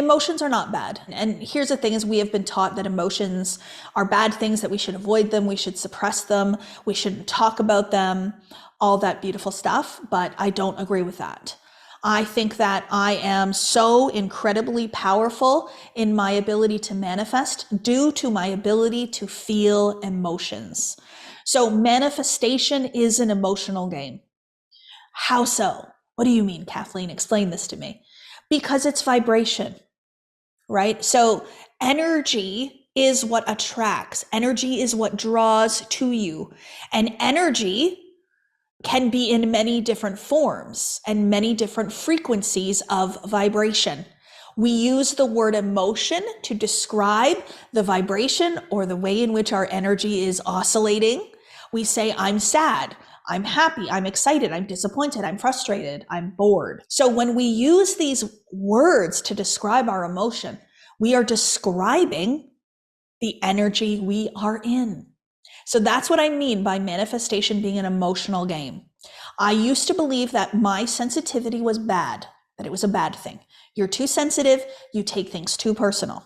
emotions are not bad. And here's the thing is we have been taught that emotions are bad things, that we should avoid them, we should suppress them, we shouldn't talk about them, all that beautiful stuff. But I don't agree with that. I think that I am so incredibly powerful in my ability to manifest due to my ability to feel emotions. So manifestation is an emotional game. How so? What do you mean, Kathleen? Explain this to me. Because it's vibration, right? So energy is what attracts. Energy is what draws to you. And energy can be in many different forms and many different frequencies of vibration. We use the word emotion to describe the vibration or the way in which our energy is oscillating. We say, I'm sad, I'm happy, I'm excited, I'm disappointed, I'm frustrated, I'm bored. So when we use these words to describe our emotion, we are describing the energy we are in. So that's what I mean by manifestation being an emotional game. I used to believe that my sensitivity was bad, that it was a bad thing. You're too sensitive, you take things too personal.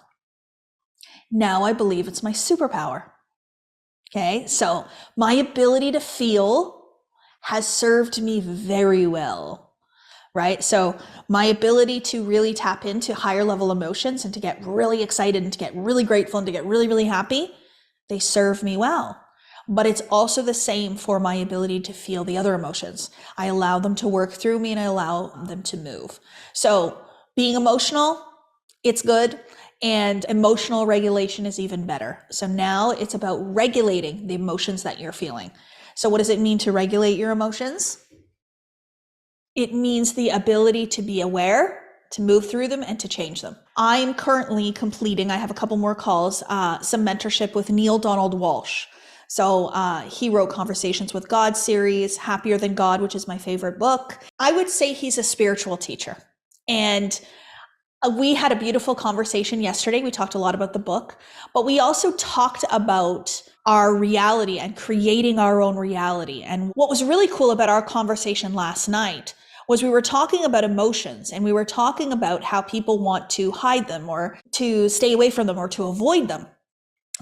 Now I believe it's my superpower. Okay, so my ability to feel has served me very well, right? So my ability to really tap into higher level emotions and to get really excited and to get really grateful and to get really, really happy, they serve me well. But it's also the same for my ability to feel the other emotions. I allow them to work through me and I allow them to move. So being emotional, it's good. And emotional regulation is even better. So now it's about regulating the emotions that you're feeling. So what does it mean to regulate your emotions? It means the ability to be aware, to move through them, and to change them. I'm currently completing, I have a couple more calls, some mentorship with Neil Donald Walsh. So he wrote Conversations with God series, Happier Than God, which is my favorite book. I would say he's a spiritual teacher. And we had a beautiful conversation yesterday. We talked a lot about the book, but we also talked about our reality and creating our own reality. And what was really cool about our conversation last night was we were talking about emotions and we were talking about how people want to hide them or to stay away from them or to avoid them.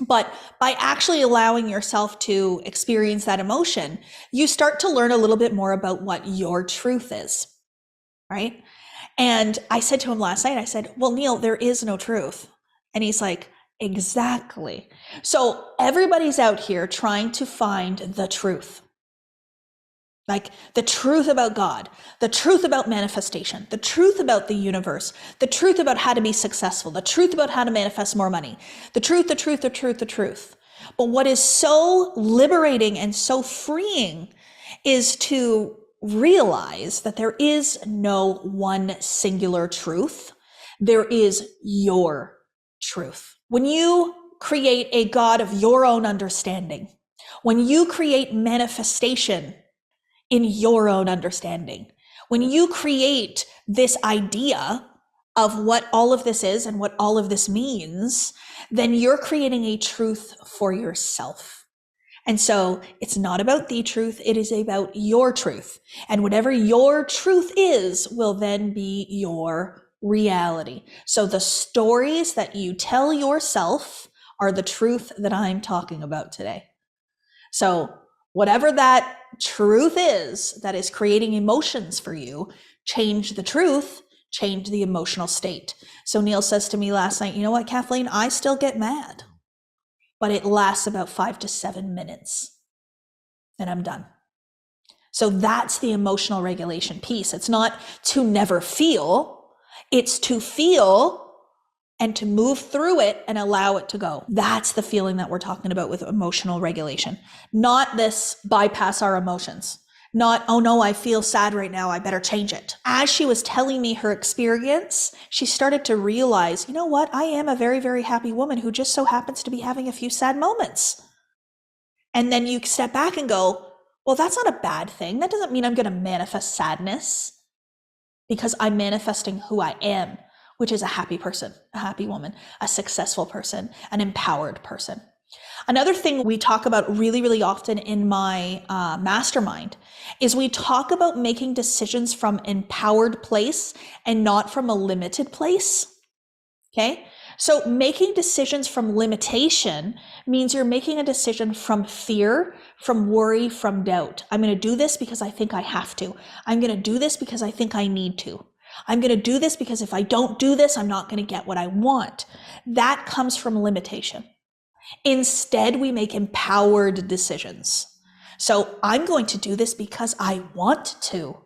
But by actually allowing yourself to experience that emotion, you start to learn a little bit more about what your truth is, right? And I said to him last night, I said, well, Neil, there is no truth. And he's like, exactly. So everybody's out here trying to find the truth. Like the truth about God, the truth about manifestation, the truth about the universe, the truth about how to be successful, the truth about how to manifest more money, the truth. But what is so liberating and so freeing is to realize that there is no one singular truth. There is your truth. When you create a God of your own understanding, when you create manifestation in your own understanding, when you create this idea of what all of this is and what all of this means, then you're creating a truth for yourself. And so it's not about the truth, it is about your truth. And whatever your truth is will then be your reality. So the stories that you tell yourself are the truth that I'm talking about today. So whatever that truth is that is creating emotions for you, change the truth, change the emotional state. So Neil says to me last night, you know what, Kathleen, I still get mad, but it lasts about 5 to 7 minutes and I'm done. So that's the emotional regulation piece. It's not to never feel, it's to feel and to move through it and allow it to go. That's the feeling that we're talking about with emotional regulation, not this bypass our emotions. Not, oh no, I feel sad right now, I better change it. As she was telling me her experience, she started to realize, you know what, I am a very, very happy woman who just so happens to be having a few sad moments. And then you step back and go, well, that's not a bad thing. That doesn't mean I'm going to manifest sadness because I'm manifesting who I am, which is a happy person, a happy woman, a successful person, an empowered person. Another thing we talk about really, really often in my mastermind is we talk about making decisions from an empowered place and not from a limited place. Okay. So making decisions from limitation means you're making a decision from fear, from worry, from doubt. I'm going to do this because I think I have to. I'm going to do this because I think I need to. I'm going to do this because if I don't do this, I'm not going to get what I want. That comes from limitation. Instead, we make empowered decisions. So I'm going to do this because I want to.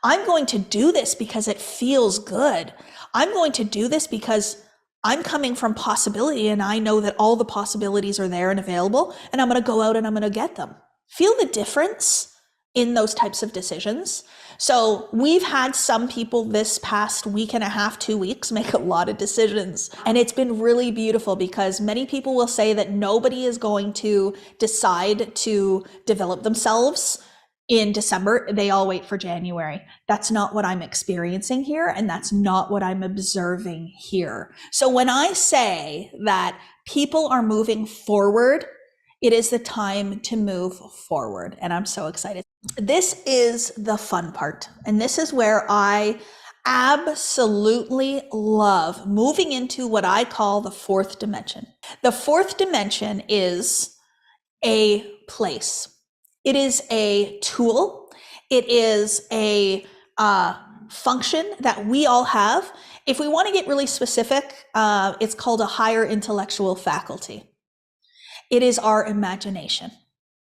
I'm going to do this because it feels good. I'm going to do this because I'm coming from possibility and I know that all the possibilities are there and available, and I'm going to go out and I'm going to get them. Feel the difference in those types of decisions. So we've had some people this past week and a half, 2 weeks, make a lot of decisions. And it's been really beautiful because many people will say that nobody is going to decide to develop themselves in December. They all wait for January. That's not what I'm experiencing here, and that's not what I'm observing here. So when I say that people are moving forward, it is the time to move forward, and I'm so excited. This is the fun part, and this is where I absolutely love moving into what I call the fourth dimension. The fourth dimension is a place. It is a tool. It is a function that we all have. If we want to get really specific, it's called a higher intellectual faculty. It is our imagination.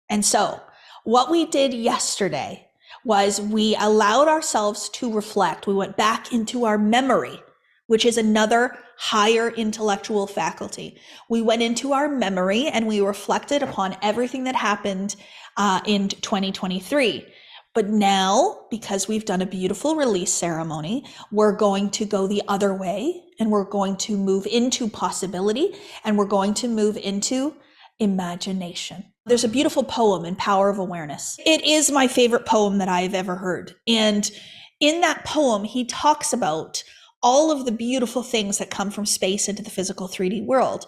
And so what we did yesterday was we allowed ourselves to reflect. We went back into our memory, which is another higher intellectual faculty. We went into our memory and we reflected upon everything that happened in 2023. But now, because we've done a beautiful release ceremony, we're going to go the other way, and we're going to move into possibility, and we're going to move into imagination. There's a beautiful poem in Power of Awareness. It is my favorite poem that I've ever heard. And in that poem, he talks about all of the beautiful things that come from space into the physical 3D world.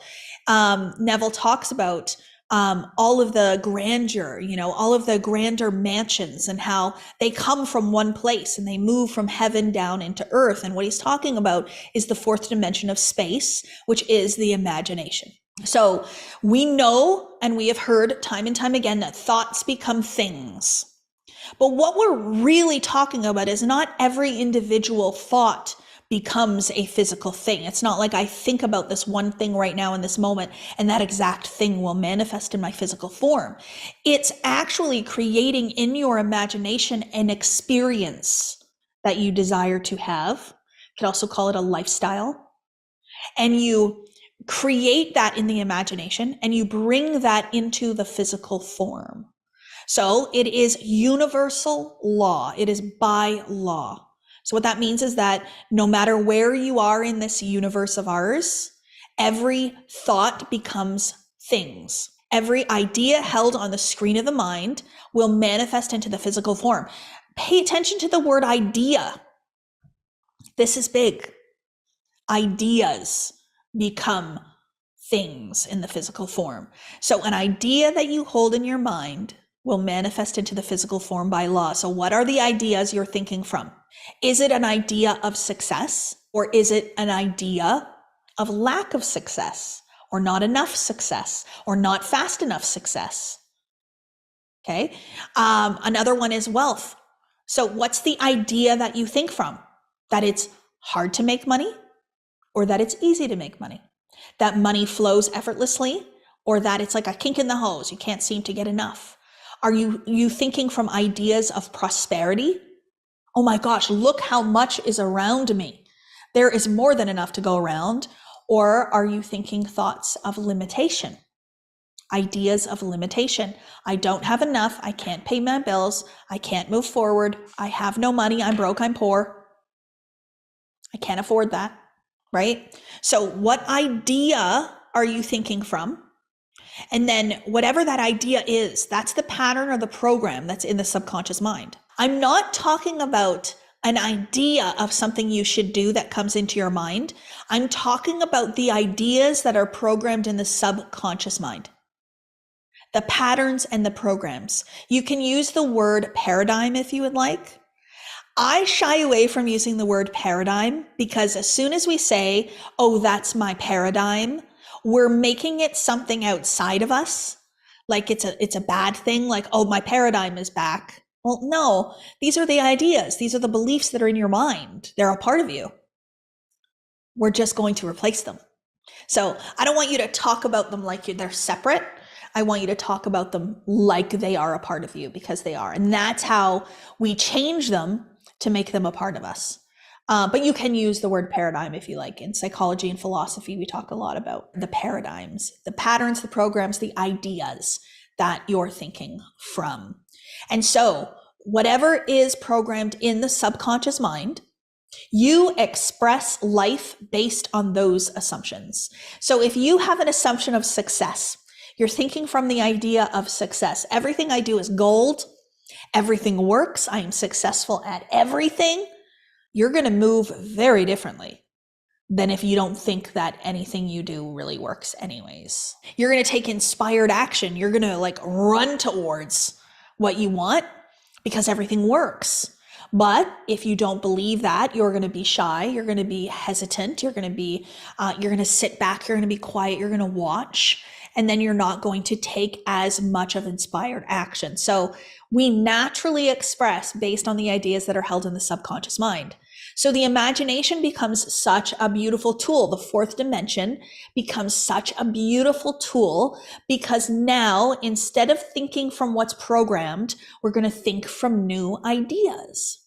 Neville talks about all of the grandeur, all of the grander mansions and how they come from one place and they move from heaven down into earth. And what he's talking about is the fourth dimension of space, which is the imagination. So we know, and we have heard time and time again, that thoughts become things. But what we're really talking about is not every individual thought becomes a physical thing. It's not like I think about this one thing right now in this moment and that exact thing will manifest in my physical form. It's actually creating in your imagination an experience that you desire to have. You could also call it a lifestyle. And you create that in the imagination and you bring that into the physical form. So it is universal law. It is by law. So what that means is that no matter where you are in this universe of ours, every thought becomes things. Every idea held on the screen of the mind will manifest into the physical form. Pay attention to the word idea. This is big. Ideas become things in the physical form. So an idea that you hold in your mind will manifest into the physical form by law. So what are the ideas you're thinking from? Is it an idea of success, or is it an idea of lack of success, or not enough success, or not fast enough success? Okay. Another one is wealth. So what's the idea that you think from? That it's hard to make money, or that it's easy to make money? That money flows effortlessly, or that it's like a kink in the hose, you can't seem to get enough? Are you thinking from ideas of prosperity? Oh my gosh, look how much is around me. There is more than enough to go around. Or are you thinking thoughts of limitation? Ideas of limitation. I don't have enough. I can't pay my bills. I can't move forward. I have no money. I'm broke. I'm poor. I can't afford that, right? So what idea are you thinking from? And then whatever that idea is, that's the pattern or the program that's in the subconscious mind. I'm not talking about an idea of something you should do that comes into your mind. I'm talking about the ideas that are programmed in the subconscious mind. The patterns and the programs. You can use the word paradigm if you would like. I shy away from using the word paradigm because as soon as we say, oh, that's my paradigm, we're making it something outside of us. Like it's a bad thing. Like, oh, my paradigm is back. Well, no, these are the ideas. These are the beliefs that are in your mind. They're a part of you. We're just going to replace them. So I don't want you to talk about them like they're separate. I want you to talk about them like they are a part of you, because they are. And that's how we change them to make them a part of us. But you can use the word paradigm if you like. In psychology and philosophy, we talk a lot about the paradigms, the patterns, the programs, the ideas that you're thinking from. And so whatever is programmed in the subconscious mind, you express life based on those assumptions. So if you have an assumption of success, you're thinking from the idea of success. Everything I do is gold. Everything works. I am successful at everything. You're going to move very differently than if you don't think that anything you do really works anyways. You're going to take inspired action. You're going to like run towards what you want because everything works. But if you don't believe that, you're going to be shy. You're going to be hesitant. You're going to sit back. You're going to be quiet. You're going to watch. And then you're not going to take as much of inspired action. So we naturally express based on the ideas that are held in the subconscious mind. So the imagination becomes such a beautiful tool. The fourth dimension becomes such a beautiful tool because now instead of thinking from what's programmed, we're going to think from new ideas.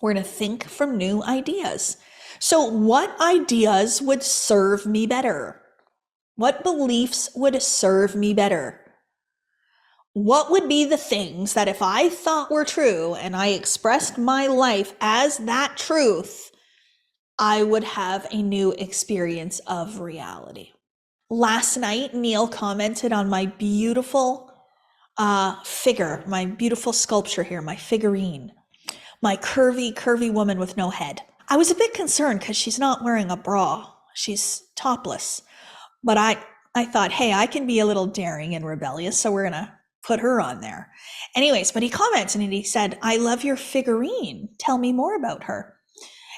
We're going to think from new ideas. So what ideas would serve me better? What beliefs would serve me better? What would be the things that if I thought were true and I expressed my life as that truth, I would have a new experience of reality? Last night, Neil commented on my beautiful figure, my beautiful sculpture here, my figurine, my curvy woman with no head. I was a bit concerned because she's not wearing a bra. She's topless. But I thought, hey, I can be a little daring and rebellious, so we're going to put her on there. Anyways, but he commented and he said, I love your figurine. Tell me more about her.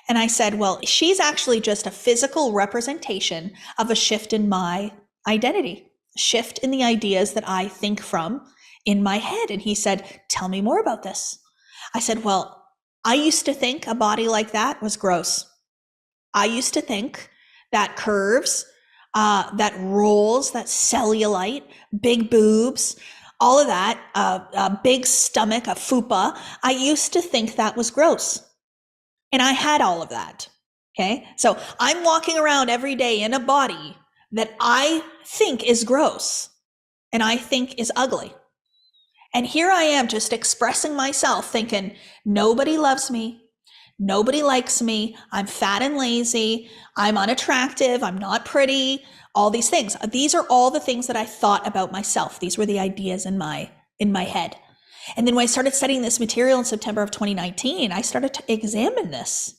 And I said, well, she's actually just a physical representation of a shift in my identity, shift in the ideas that I think from in my head. And he said, tell me more about this. I said, well, I used to think a body like that was gross. I used to think that curves, that rolls, that cellulite, big boobs, all of that, a big stomach, a fupa. I used to think that was gross. And I had all of that. Okay. So I'm walking around every day in a body that I think is gross and I think is ugly. And here I am just expressing myself thinking, nobody loves me. Nobody likes me. I'm fat and lazy. I'm unattractive. I'm not pretty. All these things. These are all the things that I thought about myself. These were the ideas in my head. And then when I started studying this material in September of 2019, I started to examine this.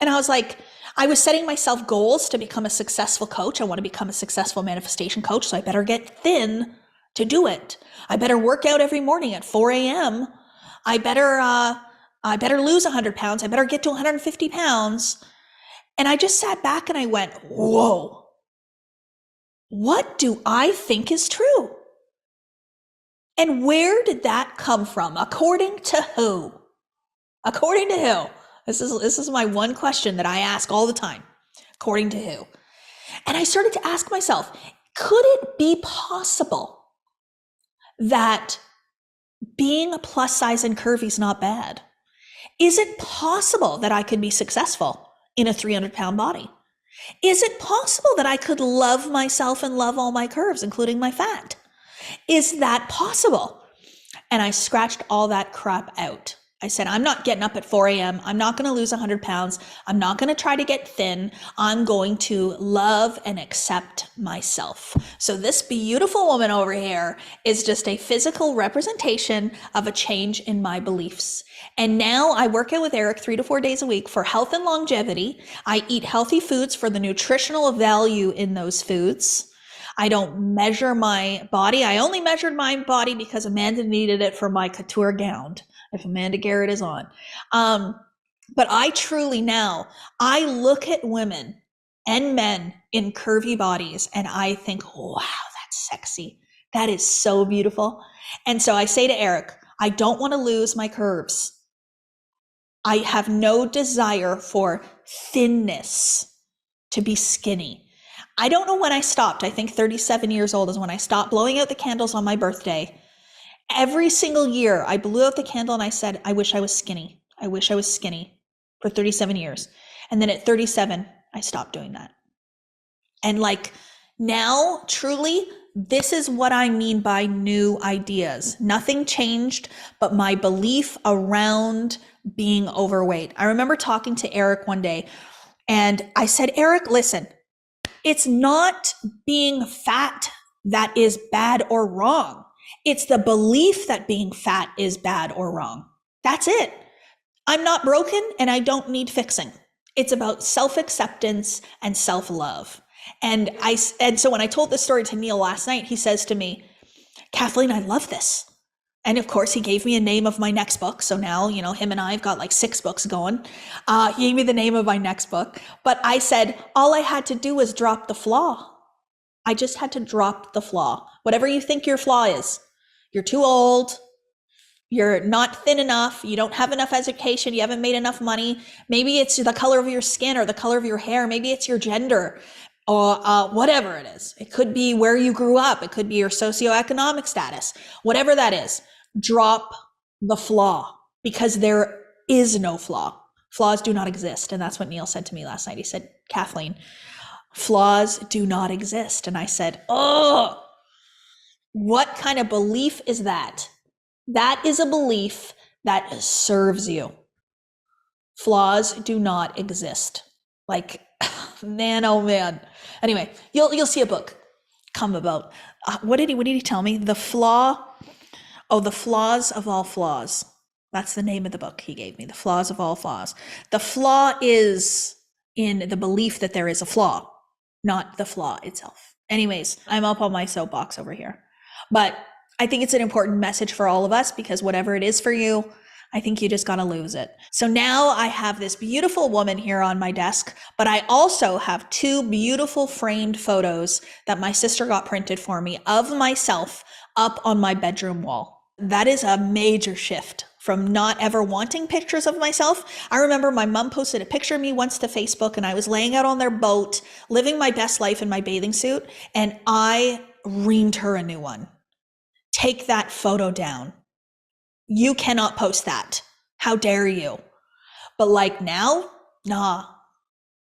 And I was like, I was setting myself goals to become a successful coach. I want to become a successful manifestation coach. So I better get thin to do it. I better work out every morning at 4 a.m. I better lose 100 pounds. I better get to 150 pounds. And I just sat back and I went, whoa, what do I think is true? And where did that come from? According to who? According to who? This is my one question that I ask all the time. According to who? And I started to ask myself, could it be possible that being a plus size and curvy is not bad? Is it possible that I could be successful in a 300-pound body? Is it possible that I could love myself and love all my curves, including my fat? Is that possible? And I scratched all that crap out. I said, I'm not getting up at 4 a.m. I'm not going to lose 100 pounds. I'm not going to try to get thin. I'm going to love and accept myself. So this beautiful woman over here is just a physical representation of a change in my beliefs. And now I work out with Eric 3 to 4 days a week for health and longevity. I eat healthy foods for the nutritional value in those foods. I don't measure my body. I only measured my body because Amanda needed it for my couture gown. if Amanda Garrett is on. But I truly now, I look at women and men in curvy bodies and I think, wow, that's sexy. That is so beautiful. And so I say to Eric, I don't want to lose my curves. I have no desire for thinness, to be skinny. I don't know when I stopped. I think 37 years old is when I stopped blowing out the candles on my birthday. Every single year I blew out the candle and I said, I wish I was skinny. I wish I was skinny for 37 years. And then at 37, I stopped doing that. And like now, truly, this is what I mean by new ideas. Nothing changed, but my belief around being overweight. I remember talking to Eric one day and I said, Eric, listen, it's not being fat that is bad or wrong. It's the belief that being fat is bad or wrong. That's it. I'm not broken and I don't need fixing. It's about self-acceptance and self-love. And so when I told this story to Neil last night, he says to me, Kathleen, I love this. And of course, he gave me a name of my next book. So now, him and I have got like 6 books going. He gave me the name of my next book. But I said, all I had to do was drop the flaw. I just had to drop the flaw. Whatever you think your flaw is. You're too old. You're not thin enough. You don't have enough education. You haven't made enough money. Maybe it's the color of your skin or the color of your hair. Maybe it's your gender or whatever it is. It could be where you grew up. It could be your socioeconomic status. Whatever that is, drop the flaw because there is no flaw. Flaws do not exist. And that's what Neil said to me last night. He said, Kathleen, flaws do not exist. And I said, oh, what kind of belief is that? That is a belief that serves you. Flaws do not exist. Like, man, oh man. Anyway, you'll see a book come about. What did he tell me? The flaw. Oh, the flaws of all flaws. That's the name of the book he gave me. The flaws of all flaws. The flaw is in the belief that there is a flaw, not the flaw itself. Anyways, I'm up on my soapbox over here. But I think it's an important message for all of us because whatever it is for you, I think you just got to lose it. So now I have this beautiful woman here on my desk, but I also have 2 beautiful framed photos that my sister got printed for me of myself up on my bedroom wall. That is a major shift from not ever wanting pictures of myself. I remember my mom posted a picture of me once to Facebook and I was laying out on their boat, living my best life in my bathing suit, and I reamed her a new one. Take that photo down. You cannot post that. How dare you? But like now, nah,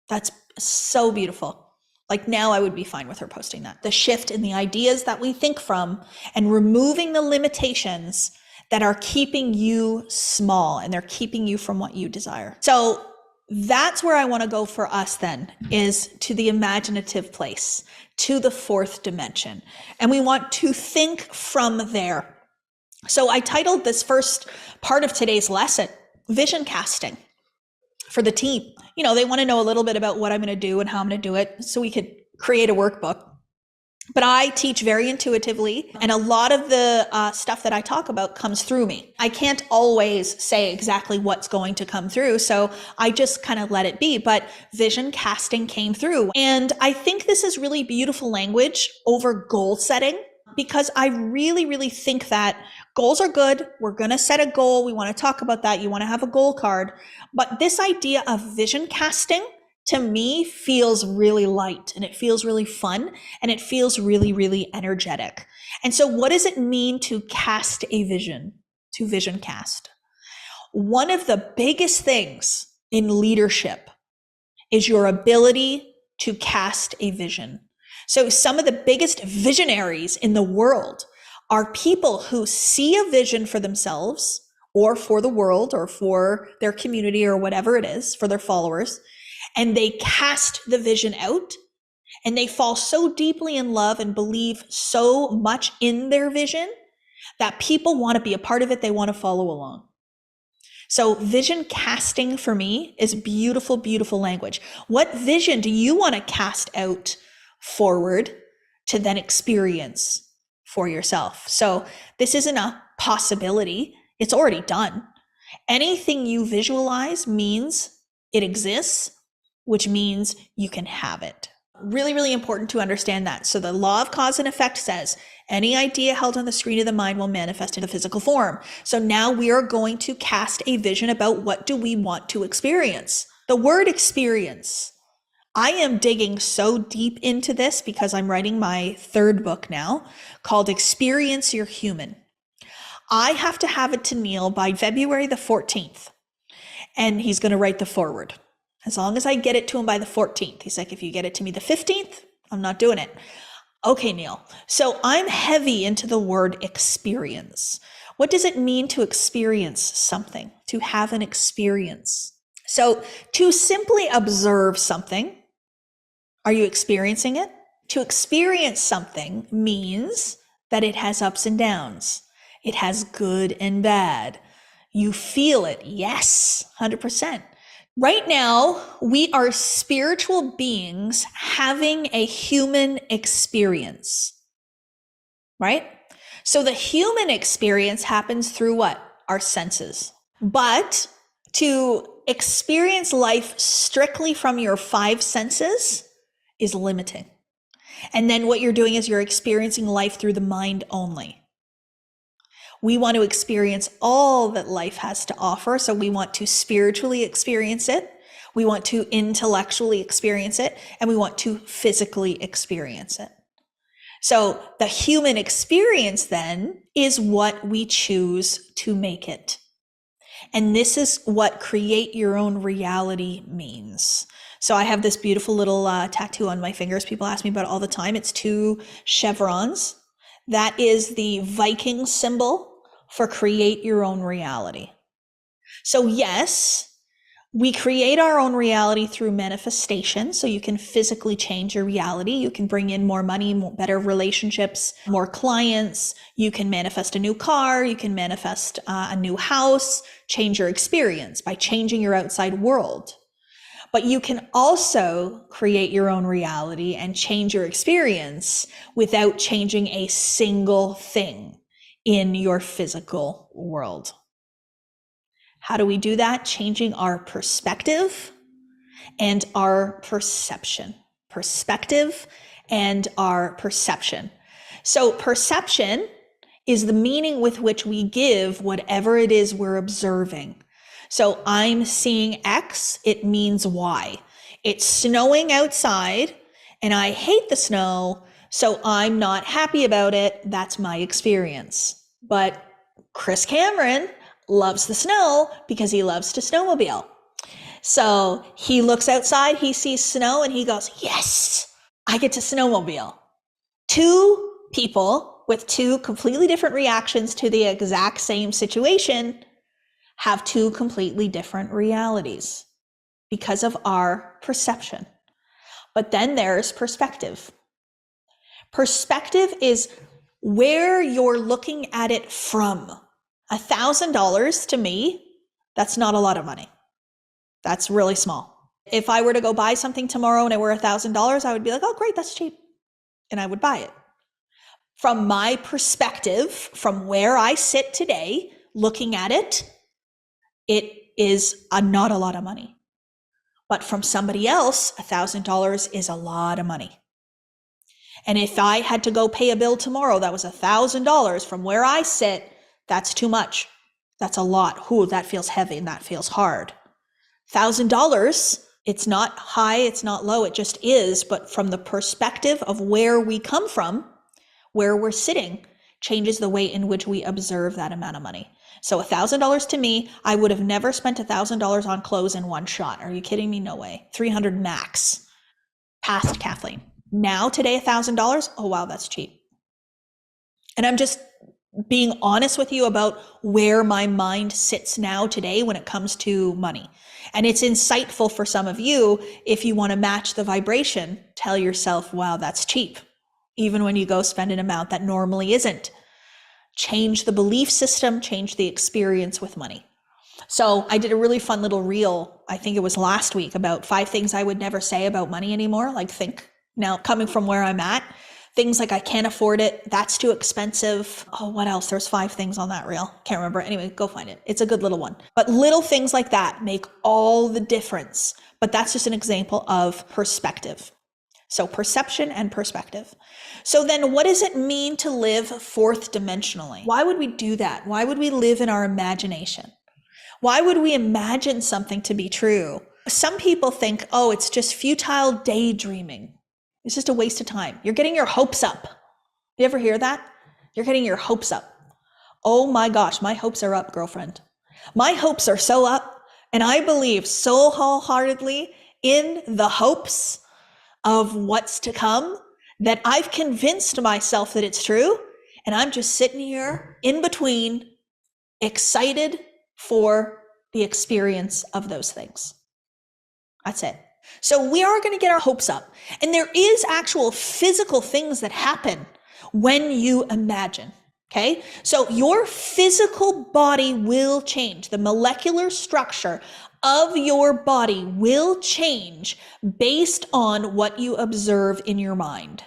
that's so beautiful. Like now I would be fine with her posting that. The shift in the ideas that we think from and removing the limitations that are keeping you small and they're keeping you from what you desire. So that's where I want to go for us then, is to the imaginative place, to the 4th dimension. And we want to think from there. So I titled this first part of today's lesson, Vision Casting, for the team. They want to know a little bit about what I'm going to do and how I'm going to do it so we could create a workbook. But I teach very intuitively, and a lot of the stuff that I talk about comes through me. I can't always say exactly what's going to come through, so I just kind of let it be. But vision casting came through. And I think this is really beautiful language over goal setting, because I really, really think that goals are good. We're going to set a goal. We want to talk about that. You want to have a goal card. But this idea of vision casting, to me, feels really light and it feels really fun and it feels really, really energetic. And so what does it mean to cast a vision, to vision cast? One of the biggest things in leadership is your ability to cast a vision. So some of the biggest visionaries in the world are people who see a vision for themselves or for the world or for their community or whatever it is, for their followers, and they cast the vision out and they fall so deeply in love and believe so much in their vision that people want to be a part of it. They want to follow along. So vision casting for me is beautiful, beautiful language. What vision do you want to cast out forward to then experience for yourself? So this isn't a possibility. It's already done. Anything you visualize means it exists, which means you can have it. Really, really important to understand that. So the law of cause and effect says any idea held on the screen of the mind will manifest in a physical form. So now we are going to cast a vision about what do we want to experience. The word experience. I am digging so deep into this because I'm writing my third book now called Experience Your Human. I have to have it to Neil by February the 14th, and he's going to write the foreword. As long as I get it to him by the 14th. He's like, if you get it to me the 15th, I'm not doing it. Okay, Neil. So I'm heavy into the word experience. What does it mean to experience something? To have an experience. So to simply observe something, are you experiencing it? To experience something means that it has ups and downs. It has good and bad. You feel it. Yes, 100%. Right now, we are spiritual beings having a human experience, right? So the human experience happens through what? Our senses. But to experience life strictly from your five senses is limiting. And then what you're doing is you're experiencing life through the mind only. We want to experience all that life has to offer. So we want to spiritually experience it. We want to intellectually experience it. And we want to physically experience it. So the human experience then is what we choose to make it. And this is what create your own reality means. So I have this beautiful little tattoo on my fingers. People ask me about it all the time. It's 2 chevrons. That is the Viking symbol for create your own reality. So yes, we create our own reality through manifestation. So you can physically change your reality. You can bring in more money, better relationships, more clients. You can manifest a new car. You can manifest a new house, change your experience by changing your outside world. But you can also create your own reality and change your experience without changing a single thing in your physical world. How do we do that? Changing our perspective and our perception. Perspective and our perception. So perception is the meaning with which we give whatever it is we're observing. So I'm seeing X, it means Y. It's snowing outside and I hate the snow, so I'm not happy about it. That's my experience. But Chris Cameron loves the snow because he loves to snowmobile. So he looks outside, he sees snow and he goes, yes, I get to snowmobile. 2 people with 2 completely different reactions to the exact same situation have 2 completely different realities because of our perception. But then there's perspective. Perspective is where you're looking at it from. $1,000 to me, that's not a lot of money. That's really small. If I were to go buy something tomorrow and it were $1,000, I would be like, oh, great, that's cheap. And I would buy it. From my perspective, from where I sit today, looking at it, it is not a lot of money. But from somebody else, $1,000 is a lot of money. And if I had to go pay a bill tomorrow that was $1,000, from where I sit, that's too much. That's a lot. Ooh, that feels heavy and that feels hard. $1,000, it's not high, it's not low, it just is. But from the perspective of where we come from, where we're sitting, changes the way in which we observe that amount of money. So $1,000 to me, I would have never spent $1,000 on clothes in one shot. Are you kidding me? No way. 300 max. Past Kathleen. Now today, $1,000. Oh, wow, that's cheap. And I'm just being honest with you about where my mind sits now today when it comes to money. And it's insightful for some of you. If you want to match the vibration, tell yourself, wow, that's cheap. Even when you go spend an amount that normally isn't. Change the belief system, change the experience with money. So I did a really fun little reel, I think it was last week, about 5 things I would never say about money anymore. Like, think now, coming from where I'm at, Things like I can't afford it, that's too expensive. Oh, what else? There's 5 things on that reel. Can't remember. Anyway, go find it. It's a good little one. But little things like that make all the difference. But that's just an example of perspective. So perception and perspective. So then what does it mean to live fourth dimensionally? Why would we do that? Why would we live in our imagination? Why would we imagine something to be true? Some people think, oh, it's just futile daydreaming. It's just a waste of time. You're getting your hopes up. You ever hear that? You're getting your hopes up. Oh my gosh, my hopes are up, girlfriend. My hopes are so up, and I believe so wholeheartedly in the hopes of what's to come that I've convinced myself that it's true, and I'm just sitting here in between, excited for the experience of those things. That's it. So we are going to get our hopes up. And there is actual physical things that happen when you imagine. Okay. So your physical body will change. The molecular structure of your body will change based on what you observe in your mind.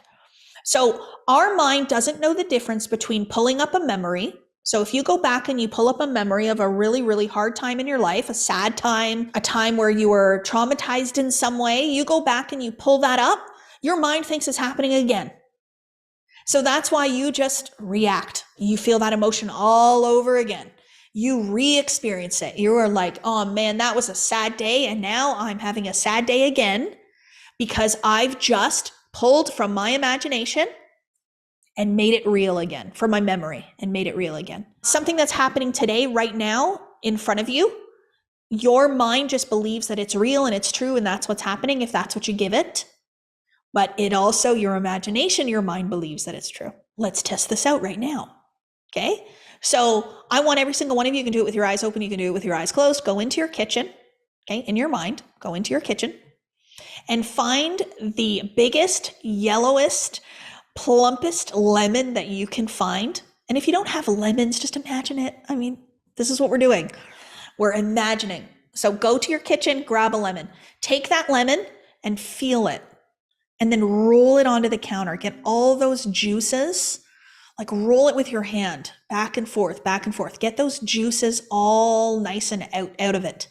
So our mind doesn't know the difference between pulling up a memory. So if you go back and you pull up a memory of a really, really hard time in your life, a sad time, a time where you were traumatized in some way, you go back and you pull that up, your mind thinks it's happening again. So that's why you just react. You feel that emotion all over again. You re-experience it. You are like, oh man, that was a sad day. And now I'm having a sad day again because I've just pulled from my imagination and made it real again, from my memory, and made it real again. Something that's happening today, right now, in front of you, your mind just believes that it's real and it's true and that's what's happening if that's what you give it. But it also, your imagination, your mind believes that it's true. Let's test this out right now. Okay? So I want every single one of you, you can do it with your eyes open, you can do it with your eyes closed, go into your kitchen, okay, in your mind, go into your kitchen and find the biggest, yellowest, plumpest lemon that you can find. And if you don't have lemons, just imagine it. I mean, this is what we're doing. We're imagining. So go to your kitchen, grab a lemon, take that lemon and feel it, and then roll it onto the counter. Get all those juices, like roll it with your hand, back and forth, back and forth. Get those juices all nice and out of it.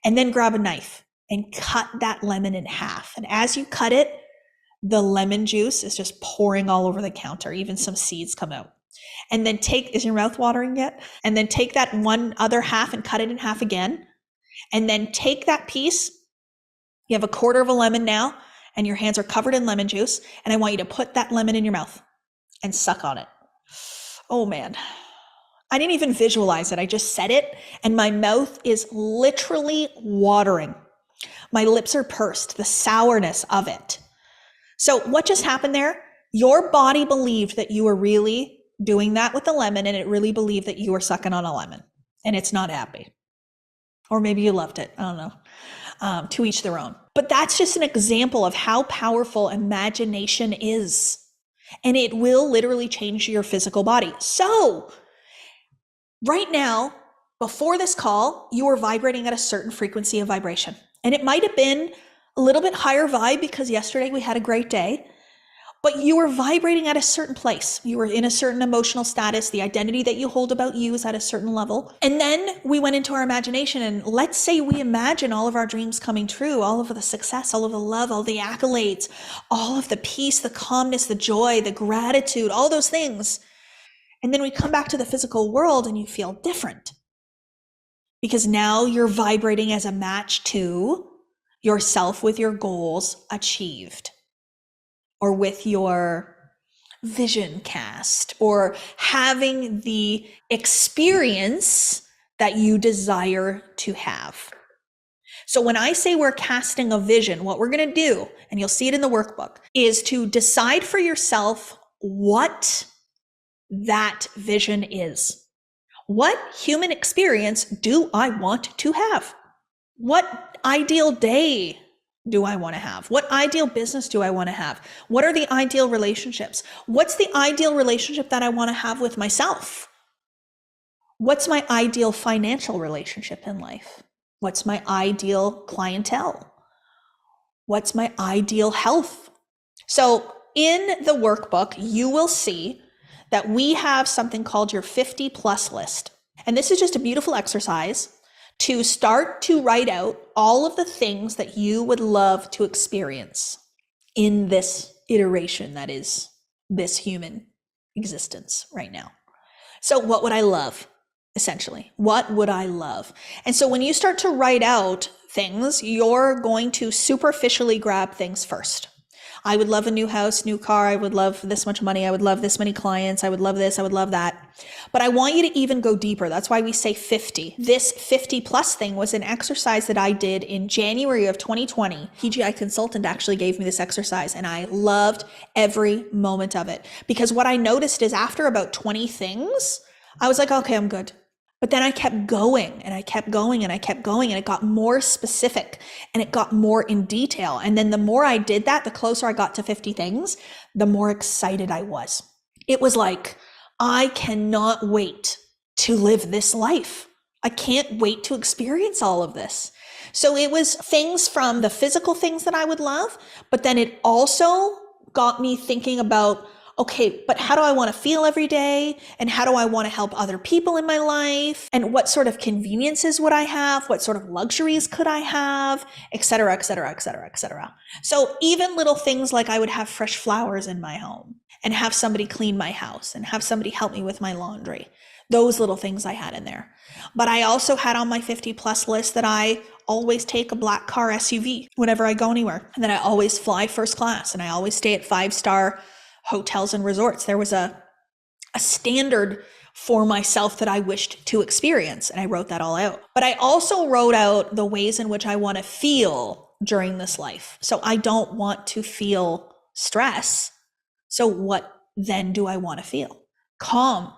And then grab a knife and cut that lemon in half. And as you cut it, the lemon juice is just pouring all over the counter. Even some seeds come out. And then is your mouth watering yet? And then take that one other half and cut it in half again. And then take that piece. You have a quarter of a lemon now, and your hands are covered in lemon juice. And I want you to put that lemon in your mouth and suck on it. Oh man. I didn't even visualize it. I just said it, and my mouth is literally watering. My lips are pursed, the sourness of it. So what just happened there? Your body believed that you were really doing that with the lemon, and it really believed that you were sucking on a lemon, and it's not happy. Or maybe you loved it. I don't know. To each their own. But that's just an example of how powerful imagination is. And it will literally change your physical body. So right now, before this call, you were vibrating at a certain frequency of vibration. And it might have been a little bit higher vibe because yesterday we had a great day, but you were vibrating at a certain place. You were in a certain emotional status. The identity that you hold about you is at a certain level. And then we went into our imagination, and let's say we imagine all of our dreams coming true, all of the success, all of the love, all the accolades, all of the peace, the calmness, the joy, the gratitude, all those things. And then we come back to the physical world and you feel different because now you're vibrating as a match to yourself with your goals achieved, or with your vision cast, or having the experience that you desire to have. So when I say we're casting a vision, what we're going to do, and you'll see it in the workbook, is to decide for yourself what that vision is. What human experience do I want to have? What ideal day do I want to have? What ideal business do I want to have? What are the ideal relationships? What's the ideal relationship that I want to have with myself? What's my ideal financial relationship in life? What's my ideal clientele? What's my ideal health? So in the workbook, you will see that we have something called your 50 plus list. And this is just a beautiful exercise to start to write out all of the things that you would love to experience in this iteration that is this human existence right now. So what would I love? Essentially, what would I love? And so when you start to write out things, you're going to superficially grab things first. I would love a new house, new car. I would love this much money. I would love this many clients. I would love this. I would love that. But I want you to even go deeper. That's why we say 50. This 50 plus thing was an exercise that I did in January of 2020. PGI consultant actually gave me this exercise and I loved every moment of it, because what I noticed is after about 20 things, I was like, okay, I'm good. But then I kept going and I kept going and I kept going, and it got more specific and it got more in detail. And then the more I did that, the closer I got to 50 things, the more excited I was. It was like, I cannot wait to live this life. I can't wait to experience all of this. So it was things from the physical things that I would love, but then it also got me thinking about, okay, but how do I want to feel every day? And how do I want to help other people in my life? And what sort of conveniences would I have? What sort of luxuries could I have? Et cetera, et cetera, et cetera, et cetera. So even little things like I would have fresh flowers in my home and have somebody clean my house and have somebody help me with my laundry. Those little things I had in there. But I also had on my 50 plus list that I always take a black car SUV whenever I go anywhere. And that I always fly first class and I always stay at 5-star hotels and resorts. There was a standard for myself that I wished to experience, and I wrote that all out. But I also wrote out the ways in which I want to feel during this life. So I don't want to feel stress. So what then do I want to feel? Calm,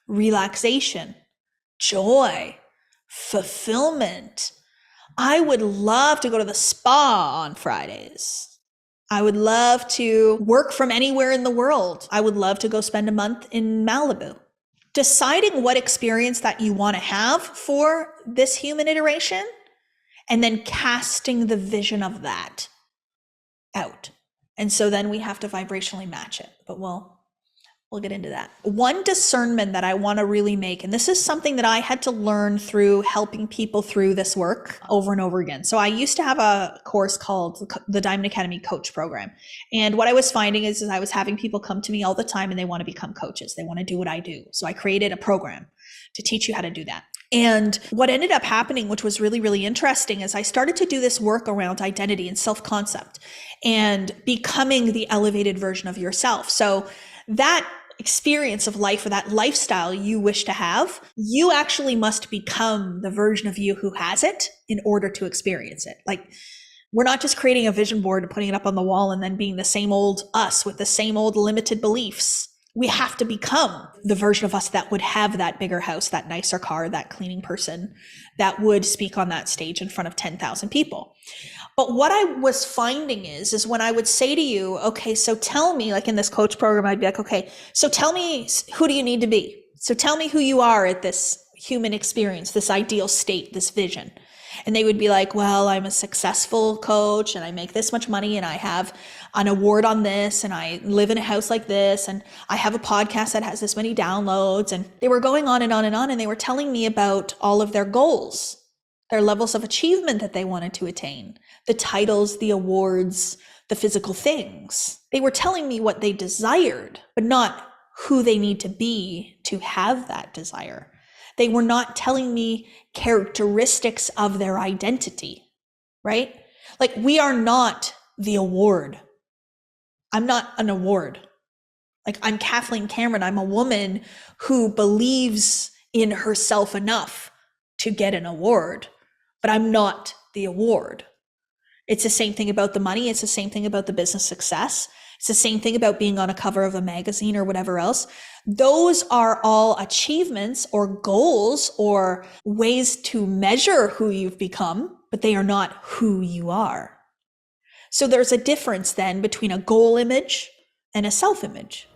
relaxation, joy, fulfillment. I would love to go to the spa on Fridays. I would love to work from anywhere in the world. I would love to go spend a month in Malibu. Deciding what experience that you want to have for this human iteration, and then casting the vision of that out. And so then we have to vibrationally match it, but we'll get into that. One discernment that I want to really make, and this is something that I had to learn through helping people through this work over and over again. So I used to have a course called the Diamond Academy Coach Program. And what I was finding is I was having people come to me all the time and they want to become coaches. They want to do what I do. So I created a program to teach you how to do that. And what ended up happening, which was really, really interesting, is I started to do this work around identity and self-concept and becoming the elevated version of yourself. So that experience of life, or that lifestyle you wish to have, you actually must become the version of you who has it in order to experience it. Like, we're not just creating a vision board and putting it up on the wall and then being the same old us with the same old limited beliefs. We have to become the version of us that would have that bigger house, that nicer car, that cleaning person that would speak on that stage in front of 10,000 people. But what I was finding is when I would say to you, okay, so tell me, like in this coach program, I'd be like, okay, so tell me, who do you need to be? So tell me who you are at this human experience, this ideal state, this vision. And they would be like, well, I'm a successful coach and I make this much money and I have an award on this and I live in a house like this and I have a podcast that has this many downloads. And they were going on and on and on, and they were telling me about all of their goals, their levels of achievement that they wanted to attain, the titles, the awards, the physical things. They were telling me what they desired, but not who they need to be to have that desire. They were not telling me characteristics of their identity, right? Like, we are not the award. I'm not an award. Like, I'm Kathleen Cameron. I'm a woman who believes in herself enough to get an award, but I'm not the award. It's the same thing about the money. It's the same thing about the business success. It's the same thing about being on a cover of a magazine or whatever else. Those are all achievements or goals or ways to measure who you've become, but they are not who you are. So there's a difference then between a goal image and a self-image.